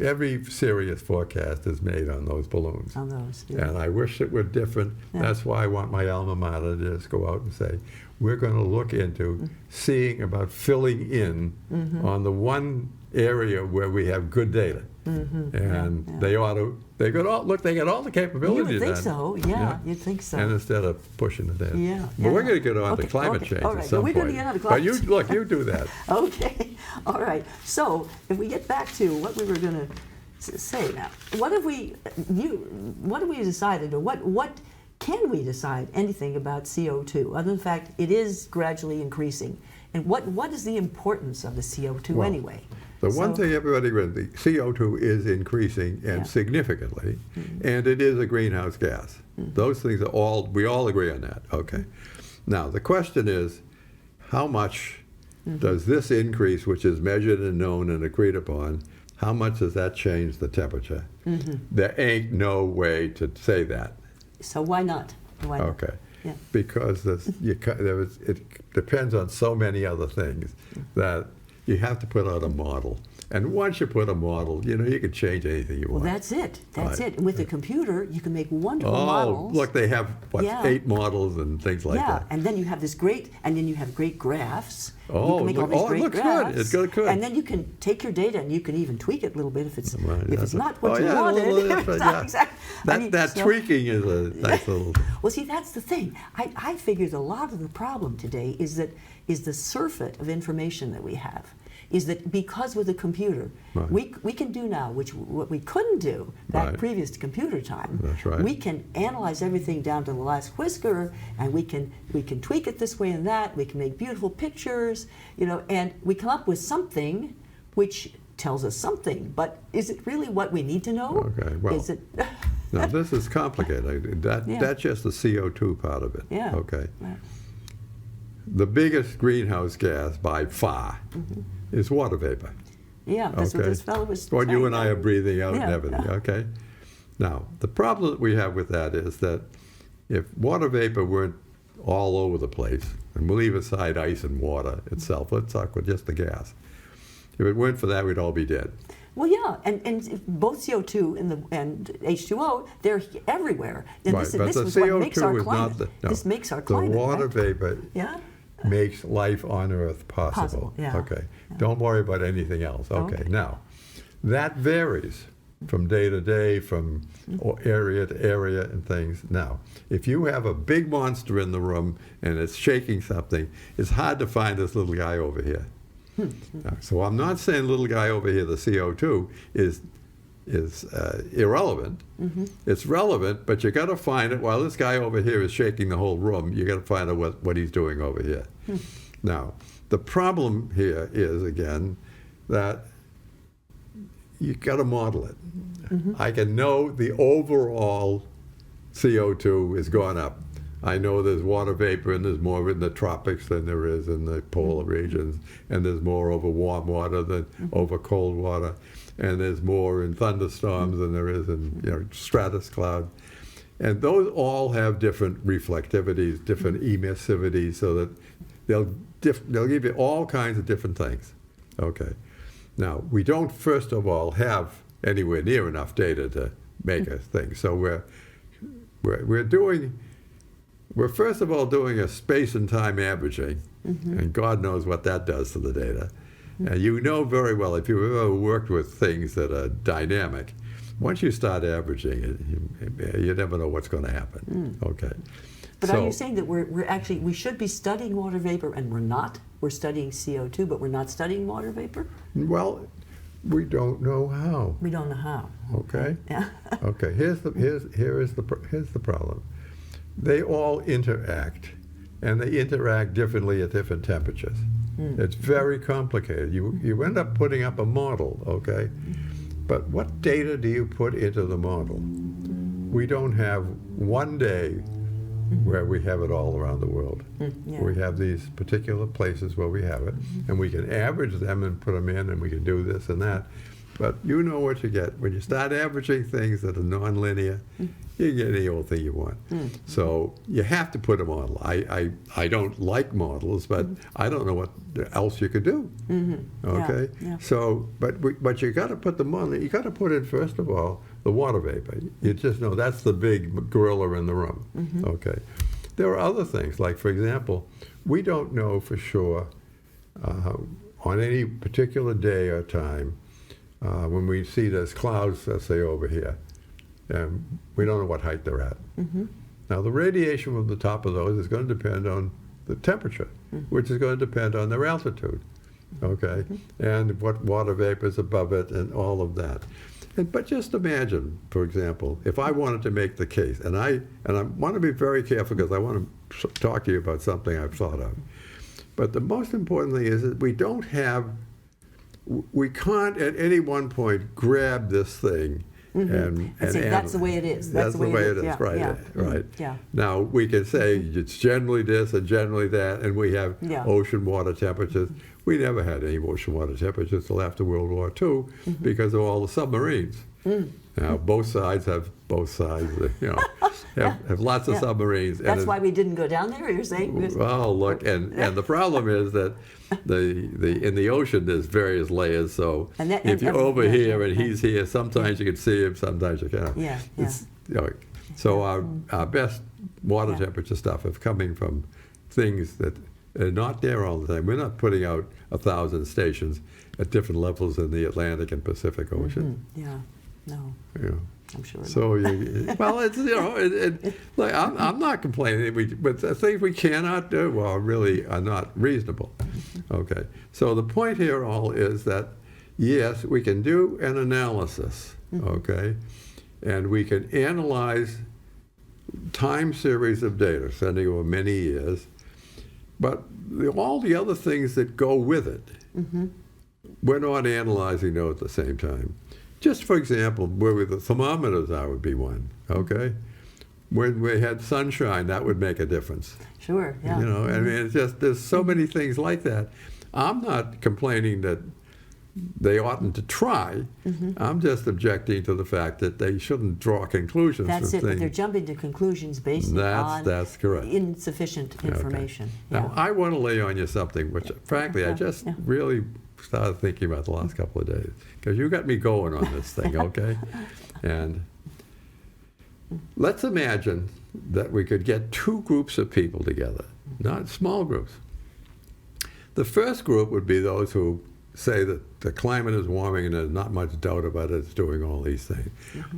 Every serious forecast is made on those balloons. And I wish it were different. That's why I want my alma mater to just go out and say, we're going to look into seeing about filling in on the one area where we have good data. And they got all the capability. You would think so, you'd think so. And instead of pushing it in. But we're going to get on to climate change at some point. We're going to get on to climate change. But you do that. Okay, all right. So if we get back to what we were going to say now, what have we decided, or what can we decide anything about CO2, other than the fact it is gradually increasing? And what is the importance of the CO2 anyway? The one So- thing everybody read, the CO2 is increasing and Yeah. significantly, and it is a greenhouse gas. Those things are we all agree on that. Okay. Now, the question is, how much does this increase, which is measured and known and agreed upon, how much does that change the temperature? There ain't no way to say that. So why not? Why not? Okay. Yeah. Because it depends on so many other things that you have to put out a model. And once you put a model, you can change anything you Well, want. that's it. That's Right. it. And with the computer, you can make wonderful Oh, models. look, they have, Yeah. 8 models and things like yeah, that. and then you have great graphs. You Oh, can make all look- these oh, it great looks good. graphs. It looks good. And then you can take your data and you can even tweak it a little bit if it's Right, if it's that's not it. what Oh, you yeah, a wanted. little If it's different, not yeah. exact- I mean, That so- tweaking is a nice little. Well, see, that's the thing. I figured a lot of the problem today is the surfeit of information that we have. Is that because with a computer, Right. we can do now, what we couldn't do back Right. previous to computer time. That's right. We can analyze everything down to the last whisker, and we can tweak it this way and that. We can make beautiful pictures, and we come up with something which tells us something. But is it really what we need to know? Okay, well, is it? Now, this is complicated. Yeah. That's just the CO2 part of it. Yeah. Okay. Yeah. The biggest greenhouse gas by far is water vapor. Yeah, that's what this fellow was What you saying. and I are breathing out and Yeah, everything, yeah. okay? Now, the problem that we have with that is that if water vapor weren't all over the place, and we'll leave aside ice and water itself, let's talk with just the gas. If it weren't for that, we'd all be dead. Well, yeah, and both CO2 and H2O, they're everywhere. And Right, this but the is what makes CO2 our is climate. not the. No, This makes our the climate. water right? vapor Yeah. makes life on Earth possible. Possible, yeah. Okay. Yeah. Don't worry about anything else. Okay. Okay. Now, that varies from day to day, from area to area and things. Now, if you have a big monster in the room and it's shaking something, it's hard to find this little guy over here. Now, so I'm not saying little guy over here, the CO2, is irrelevant. It's relevant, but you got to find it. While this guy over here is shaking the whole room, you got to find out what he's doing over here. Now, the problem here is again that you got to model it. I can know the overall CO2 has gone up. I know there's water vapor and there's more in the tropics than there is in the polar regions, and there's more over warm water than over cold water, and there's more in thunderstorms than there is in stratus cloud. And those all have different reflectivities, different emissivities, so that they'll give you all kinds of different things. Okay. Now, we don't, first of all, have anywhere near enough data to make a thing. So we're first of all doing a space and time averaging, and God knows what that does to the data. And you know very well, if you've ever worked with things that are dynamic, once you start averaging it, you never know what's going to happen. Okay. But So- are you saying that we should be studying water vapor and we're not? We're studying CO2, but we're not studying water vapor? Well, we don't know how. We don't know how. Okay. Yeah. Okay. Here's the problem. They all interact, and they interact differently at different temperatures. It's very complicated. You end up putting up a model, okay? But what data do you put into the model? We don't have one day where we have it all around the world. Yeah. We have these particular places where we have it, and we can average them and put them in, and we can do this and that. But you know what you get. When you start averaging things that are nonlinear, you get any old thing you want. So you have to put a model. I don't like models, but I don't know what else you could do. Okay? Yeah. So, but you got to put the model, you got to put in, first of all, the water vapor. You just know that's the big gorilla in the room. Okay. There are other things, like, for example, we don't know for sure on any particular day or time when we see those clouds, let's say over here, we don't know what height they're at. Now, the radiation from the top of those is going to depend on the temperature, which is going to depend on their altitude, okay, and what water vapor is above it and all of that. But just imagine, for example, if I wanted to make the case, and I want to be very careful because I want to talk to you about something I've thought of. But the most important thing is that we don't have we can't at any one point grab this thing and say, that's the way it is. That's the way it is. Yeah, Right. yeah. Right. Yeah. Now we can say it's generally this and generally that, and we have ocean water temperatures. We never had any ocean water temperatures till after World War II because of all the submarines. Now both sides, you know, have lots of submarines. That's why we didn't go down there, you're saying? Well, look, and the problem is that in the ocean there's various layers. So if you're over here and he's here, sometimes you can see him, sometimes you can't. Yeah. You know, so our best water temperature stuff is coming from things that are not there all the time. We're not putting out 1,000 stations at different levels in the Atlantic and Pacific Ocean. Yeah. No. Yeah. I'm sure. So, well, it's, you know, like I'm not complaining, but the things we cannot do, well, really are not reasonable. Okay. So the point here all is that, yes, we can do an analysis, okay, and we can analyze time series of data, sending over many years, but all the other things that go with it, we're not analyzing those at the same time. Just for example, where the thermometers are would be one, okay? When we had sunshine, that would make a difference. Sure, yeah. You know, I mean, it's just, there's so many things like that. I'm not complaining that they oughtn't to try. I'm just objecting to the fact that they shouldn't draw conclusions That's from it, things. but they're jumping to conclusions based on That's correct. insufficient information. Okay. Now, I want to lay on you something which, frankly, I just really started thinking about the last couple of days, because you got me going on this thing, okay? And let's imagine that we could get two groups of people together, not small groups. The first group would be those who say that the climate is warming and there's not much doubt about it, it's doing all these things.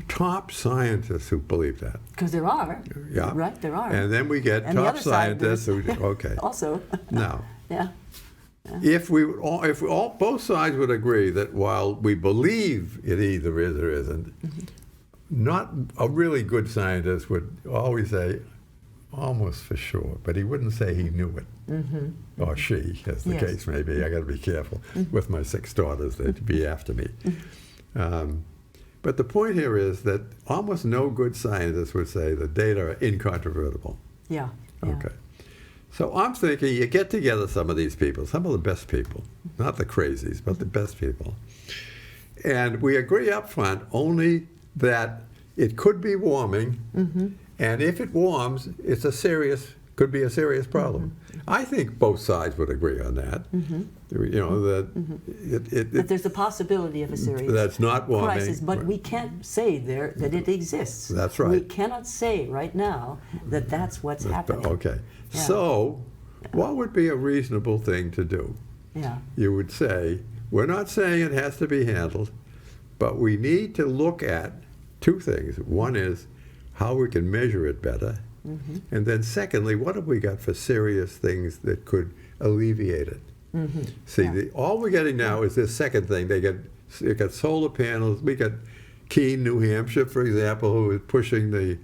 Top scientists who believe that. Because there are. Yeah. Right, there are. And then we get And the top other side, scientists who, okay. Also. Now, Yeah. if both sides would agree that while we believe it either is or isn't, not a really good scientist would always say, almost for sure, but he wouldn't say he knew it, or she, as the case may be. I got to be careful with my 6 daughters; they'd be after me. But the point here is that almost no good scientist would say the data are incontrovertible. Yeah. Okay. So I'm thinking you get together some of these people, some of the best people, not the crazies, but the best people, and we agree up front only that it could be warming, and if it warms, could be a serious problem. I think both sides would agree on that. You know, that there's a possibility of a serious that's not warming, crisis, but we can't say that it exists. That's right. We cannot say right now that that's what's happening. Okay. Yeah. So, what would be a reasonable thing to do? Yeah. You would say, we're not saying it has to be handled, but we need to look at two things. One is how we can measure it better, and then secondly, what have we got for serious things that could alleviate it? See, all we're getting now is this second thing. They got solar panels. We got Keene, New Hampshire, for example, who is pushing the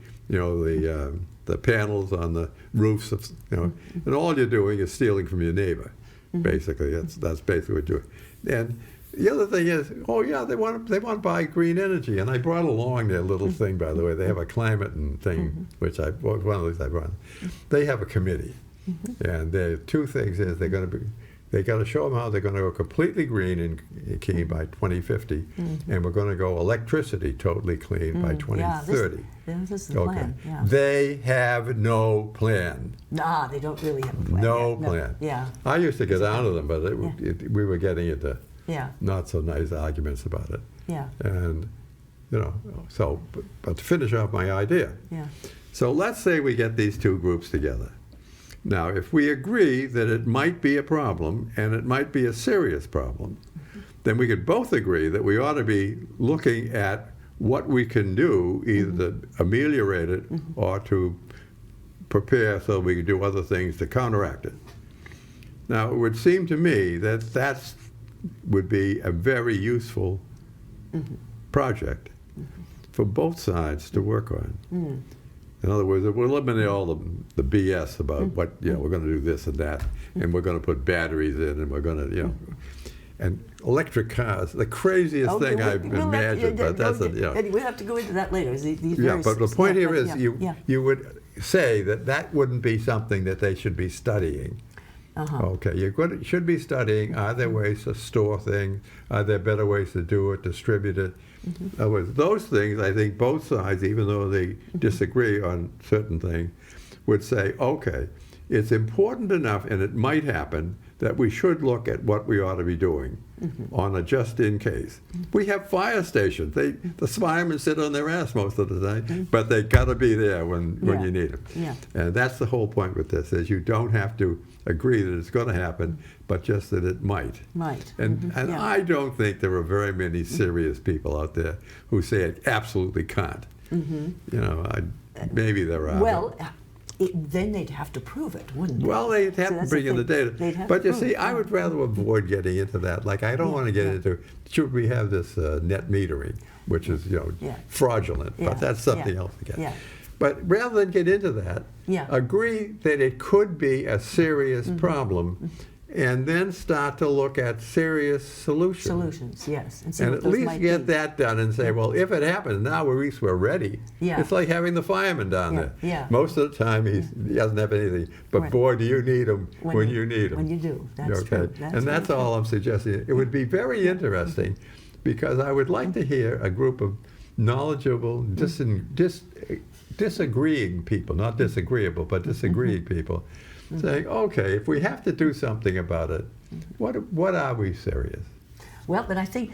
panels on the roofs of, and all you're doing is stealing from your neighbor. Basically, that's basically what you're doing. And the other thing is, they want to buy green energy, and I brought along their little thing. By the way, they have a climate and thing, which one of these I brought. They have a committee, and the two things is they got to show them how they're going to go completely green in Keene by 2050, and we're going to go electricity totally clean by 2030. This is the plan. Yeah. They have no plan. Nah, they don't really have a plan. No plan. Yeah. I used to get on to them, but we were getting into not so nice arguments about it. Yeah. And, so, but to finish off my idea. Yeah. So let's say we get these two groups together. Now, if we agree that it might be a problem, and it might be a serious problem, then we could both agree that we ought to be looking at what we can do, either to ameliorate it or to prepare so we can do other things to counteract it. Now, it would seem to me that would be a very useful project for both sides to work on. In other words, we'll eliminate all the BS about what, we're going to do this and that, and we're going to put batteries in, and we're going to, and electric cars, the craziest thing I've imagined. But that's we'll have to go into that later. But the point here is, you would say that wouldn't be something that they should be studying. Okay, you should be studying, are there ways to store things? Are there better ways to do it, distribute it? In other words, those things, I think both sides, even though they disagree on certain things, would say, okay, it's important enough, and it might happen, that we should look at what we ought to be doing on a just-in case. We have fire stations. The firemen sit on their ass most of the time, but they got to be there when you need them. Yeah. And that's the whole point with this, is you don't have to agree that it's going to happen, but just that it might. Might. And I don't think there are very many serious people out there who say it absolutely can't. Maybe there are. Well, then they'd have to prove it, wouldn't they? Well, they'd have to bring in the data. But you see, I would rather avoid getting into that. Like, I don't want to get into, should we have this net metering, which is, fraudulent, but that's something else again. Yeah. But rather than get into that, agree that it could be a serious problem, and then start to look at serious solutions. Solutions, yes. And at least get that done and say, well, if it happens, now at least we're ready. Yeah. It's like having the fireman down there. Yeah. Most of the time he doesn't have anything, but boy, do you need him when you need him. When you do, that's true. That's all I'm suggesting. It would be very interesting, because I would like to hear a group of knowledgeable, disagreeing people, not disagreeable, but disagreeing people, saying, okay, if we have to do something about it, what are we serious? Well, but I think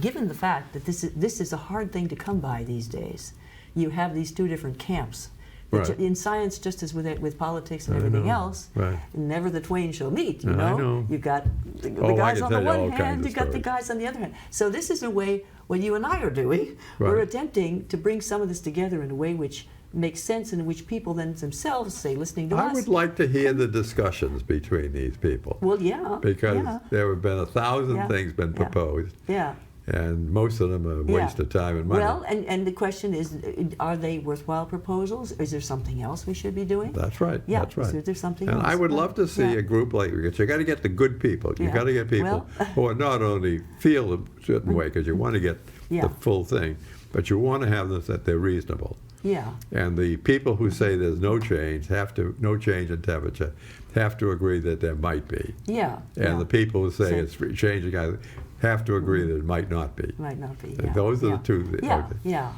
given the fact that this is a hard thing to come by these days, you have these two different camps. Right. In science, just as with politics and everything else, never the twain shall meet, you know? You've got the guys on the one hand, you've got the guys on the other hand. So this is a way, what you and I are doing, we're attempting to bring some of this together in a way which makes sense, and in which people then themselves say, listening to us. I would like to hear the discussions between these people. Well, yeah. Because there have been 1,000 things been proposed. Yeah. And most of them are a waste of time and money. Well, and the question is, are they worthwhile proposals? Is there something else we should be doing? That's right. Yeah. That's right. Is there something else? And I would love to see a group like this. You got to get the good people. You got to get people who are not only feel a certain way, because you want to get the full thing, but you want to have them that they're reasonable. Yeah. And the people who say there's no change no change in temperature, have to agree that there might be. Yeah. And the people who say it's changing have to agree that it might not be. Might not be. And those are the two. Yeah.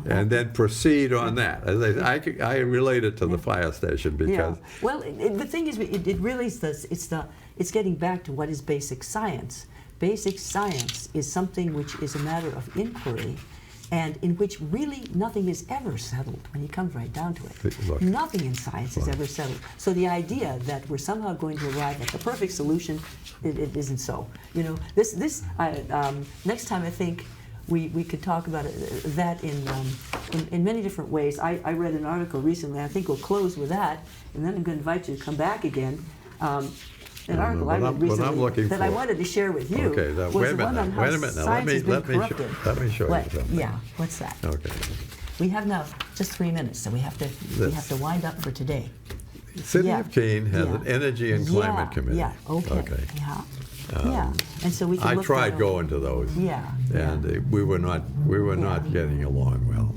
And then proceed on that. As I relate it to the fire station because. Well, the thing is, it really is it's getting back to what is basic science. Basic science is something which is a matter of inquiry, and in which really nothing is ever settled when you come right down to it. Look, nothing in science is ever settled. So the idea that we're somehow going to arrive at the perfect solution, it isn't so. Next time I think we could talk about that in many different ways. I read an article recently. I think we'll close with that, and then I'm going to invite you to come back again. An article I read recently that I wanted to share with you was wait a one on how minute. science has been corrupted. Let me show you something. Yeah, what's that? Okay. We have now just 3 minutes, so we have to wind up for today. City of Keene has an energy and climate committee. Yeah. Okay. Yeah. And so we can I tried going to those. And we were not getting along well.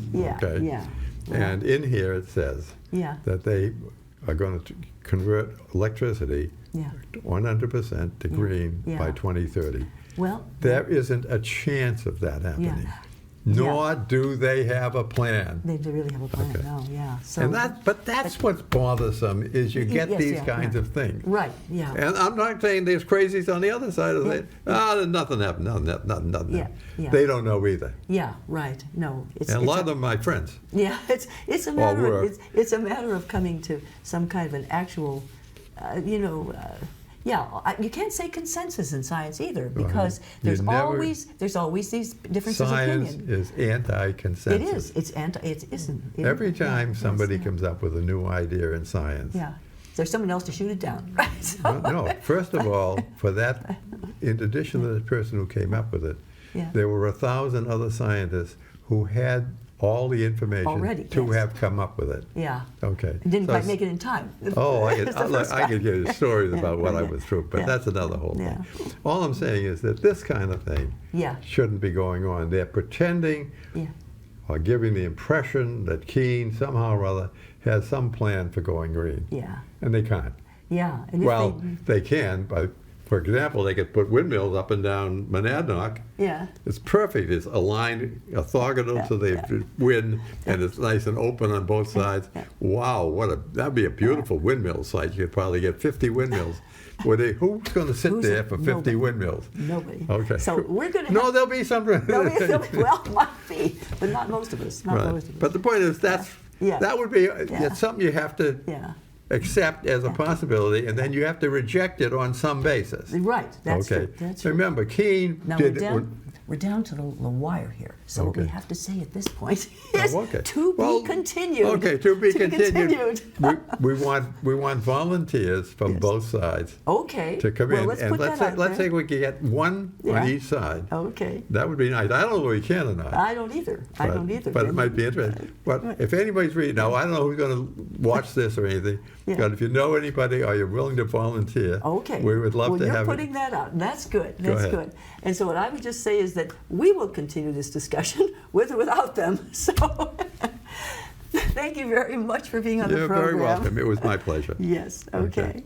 And in here it says that they are going to convert electricity 100% to green by 2030. Well, there isn't a chance of that happening. Nor do they have a plan. They really have a plan. No, So, and that's what's bothersome is you get these kinds of things. Right. And I'm not saying there's crazies on the other side of it. There's nothing happened. Nothing. They don't know either. Yeah. Right. No. And a lot of them are my friends. Yeah. It's a matter of coming to some kind of an actual, you can't say consensus in science either, because there's always these differences of opinion. Science is anti-consensus. It isn't. Every time somebody comes up with a new idea in science. There's someone else to shoot it down, right? No. First of all, for that, in addition to the person who came up with it, there were 1,000 other scientists who had all the information Already, to yes. have come up with it. Yeah. Okay. Didn't So quite make it in time. Oh, I It's the first could time. give you stories Yeah, about what I yeah. went through, but Yeah. that's another whole Yeah. thing. All I'm saying is that this kind of thing Yeah. shouldn't be going on. They're pretending Yeah. or giving the impression that Keene somehow or other has some plan for going green, Yeah. and they can't. Yeah. And if Well, they can, but for example, they could put windmills up and down Monadnock. yeah. It's perfect. It's aligned, orthogonal to the wind, and it's nice and open on both sides. Yeah. Wow, that'd be a beautiful windmill site. You could probably get 50 windmills. Who's going to sit Who's there it? for 50 Nobody. windmills? Nobody. Okay. So we're going to. No, there'll be some. Well, might be, but not most of us. Not Right. most of us. But the point is, Yeah. that would be Yeah. it's something you have to Yeah. accept as a possibility, and then you have to reject it on some basis. Right. That's Okay. true. That's true. Remember, Keene Now did. we're down to the wire here. So what we Okay. have to say at this point is Oh, okay. to Well, be continued. Okay, to be continued. continued. we want volunteers from Yes. both sides Okay. to come well, in, let's and put let's that say out let's there. say we could get one Yeah. on each side. Okay. That would be nice. I don't know if we can or not. I don't either. I don't either. But it might be interesting. But if anybody's reading, now I don't know who's going to watch this or anything, Yeah. but if you know anybody or you're willing to volunteer, Okay. we would love well, to you're have putting it. that out. That's good. Go That's ahead. good. And so what I would just say is that we will continue this discussion with or without them. So thank you very much for being on the You're program. very welcome. It was my pleasure. Yes. Okay.